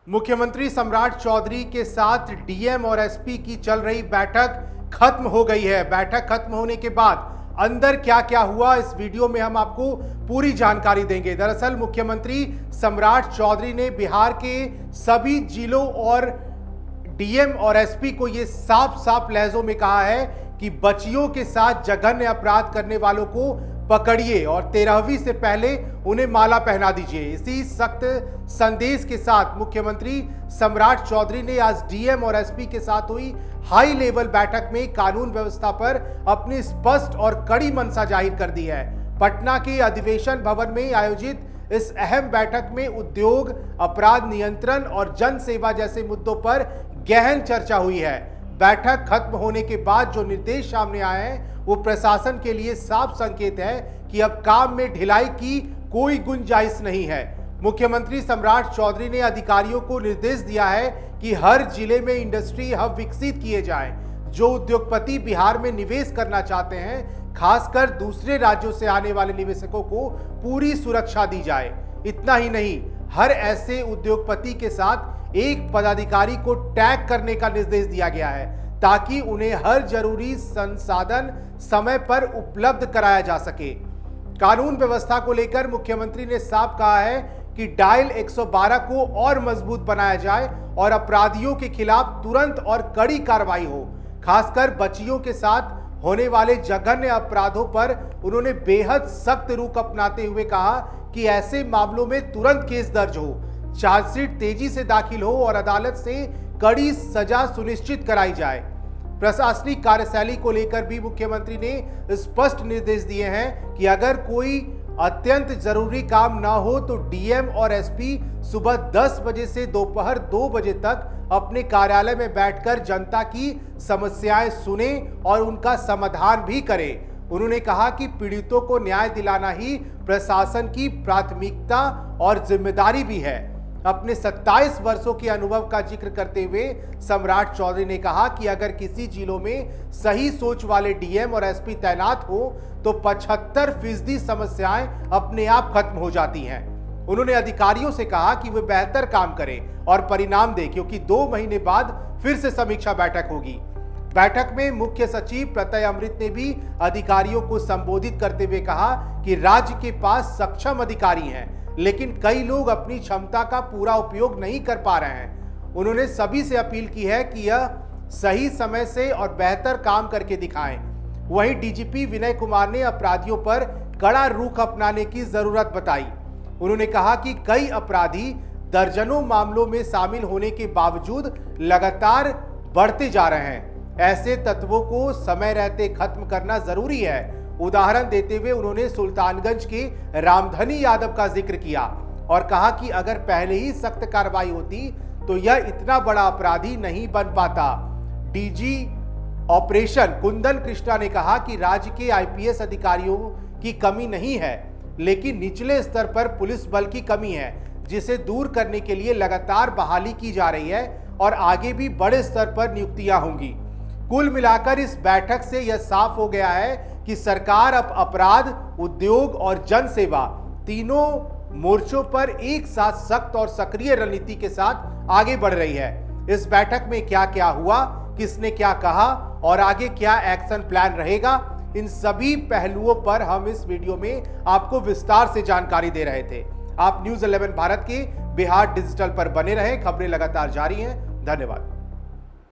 मुख्यमंत्री सम्राट चौधरी के साथ डीएम और एसपी की चल रही बैठक खत्म हो गई है। बैठक खत्म होने के बाद अंदर क्या क्या हुआ, इस वीडियो में हम आपको पूरी जानकारी देंगे। दरअसल मुख्यमंत्री सम्राट चौधरी ने बिहार के सभी जिलों और डीएम और एसपी को यह साफ साफ लहजों में कहा है कि बच्चियों के साथ जघन्य अपराध करने वालों को पकड़िए और 13वीं से पहले उन्हें माला पहना दीजिए। इसी सख्त संदेश के साथ मुख्यमंत्री सम्राट चौधरी ने आज डीएम और एसपी के साथ हुई हाई लेवल बैठक में कानून व्यवस्था पर अपनी स्पष्ट और कड़ी मंशा जाहिर कर दी है। पटना के अधिवेशन भवन में आयोजित इस अहम बैठक में उद्योग, अपराध नियंत्रण और जन सेवा जैसे मुद्दों पर गहन चर्चा हुई है। बैठक खत्म होने के बाद जो निर्देश सामने आए हैं वो प्रशासन के लिए साफ संकेत है कि अब काम में ढिलाई की कोई गुंजाइश नहीं है। मुख्यमंत्री सम्राट चौधरी ने अधिकारियों को निर्देश दिया है कि हर जिले में इंडस्ट्री हब विकसित किए जाएं। जो उद्योगपति बिहार में निवेश करना चाहते हैं, खासकर दूसरे राज्यों से आने वाले निवेशकों को पूरी सुरक्षा दी जाए। इतना ही नहीं, हर ऐसे उद्योगपति के साथ एक पदाधिकारी को टैग करने का निर्देश दिया गया है ताकि उन्हें हर जरूरी संसाधन समय पर उपलब्ध कराया जा सके। कानून व्यवस्था को लेकर मुख्यमंत्री ने साफ कहा है कि डायल 112 को और मजबूत बनाया जाए और अपराधियों के खिलाफ तुरंत और कड़ी कार्रवाई हो। खासकर बच्चियों के साथ होने वाले जघन्य अपराधों पर उन्होंने बेहद सख्त रुख अपनाते हुए कहा कि ऐसे मामलों में तुरंत केस दर्ज हो, चार्जशीट तेजी से दाखिल हो और अदालत से कड़ी सजा सुनिश्चित कराई जाए। प्रशासनिक कार्यशैली को लेकर भी मुख्यमंत्री ने स्पष्ट निर्देश दिए हैं कि अगर कोई अत्यंत जरूरी काम ना हो तो डीएम और एसपी सुबह 10 बजे से दोपहर 2 बजे तक अपने कार्यालय में बैठकर जनता की समस्याएं सुने और उनका समाधान भी करें। उन्होंने कहा कि पीड़ितों को न्याय दिलाना ही प्रशासन की प्राथमिकता और जिम्मेदारी भी है। अपने 27 वर्षों के अनुभव का जिक्र करते हुए सम्राट चौधरी ने कहा कि अगर किसी जिलों में सही सोच वाले डीएम और एसपी तैनात हो तो 75% समस्याएं अपने आप खत्म हो जाती हैं। उन्होंने अधिकारियों से कहा कि वे बेहतर काम करें और परिणाम दें, क्योंकि 2 महीने बाद फिर से समीक्षा बैठक होगी। बैठक में मुख्य सचिव प्रत्यय अमृत ने भी अधिकारियों को संबोधित करते हुए कहा कि राज्य के पास सक्षम अधिकारी हैं, लेकिन कई लोग अपनी क्षमता का पूरा उपयोग नहीं कर पा रहे हैं। उन्होंने सभी से अपील की है कि यह सही समय से और बेहतर काम करके दिखाएं। वहीं डीजीपी विनय कुमार ने अपराधियों पर कड़ा रुख अपनाने की जरूरत बताई। उन्होंने कहा कि कई अपराधी दर्जनों मामलों में शामिल होने के बावजूद लगातार बढ़ते जा रहे हैं। ऐसे तत्वों को समय रहते खत्म करना जरूरी है। उदाहरण देते हुए उन्होंने सुल्तानगंज के रामधनी यादव का जिक्र किया और कहा कि अगर पहले ही सख्त कार्रवाई होती तो यह इतना बड़ा अपराधी नहीं बन पाता। डीजी ऑपरेशन कुंदन कृष्णा ने कहा कि राज्य के आईपीएस अधिकारियों की कमी नहीं है, लेकिन निचले स्तर पर पुलिस बल की कमी है, जिसे दूर करने के लिए लगातार बहाली की जा रही है और आगे भी बड़े स्तर पर नियुक्तियां होंगी। कुल मिलाकर इस बैठक से यह साफ हो गया है कि सरकार अब अपराध, उद्योग और जन सेवा तीनों मोर्चों पर एक साथ सख्त और सक्रिय रणनीति के साथ आगे बढ़ रही है। इस बैठक में क्या क्या हुआ, किसने क्या कहा और आगे क्या एक्शन प्लान रहेगा, इन सभी पहलुओं पर हम इस वीडियो में आपको विस्तार से जानकारी दे रहे थे। आप न्यूज़ 11 भारत के बिहार डिजिटल पर बने रहें। खबरें लगातार जारी हैं। धन्यवाद।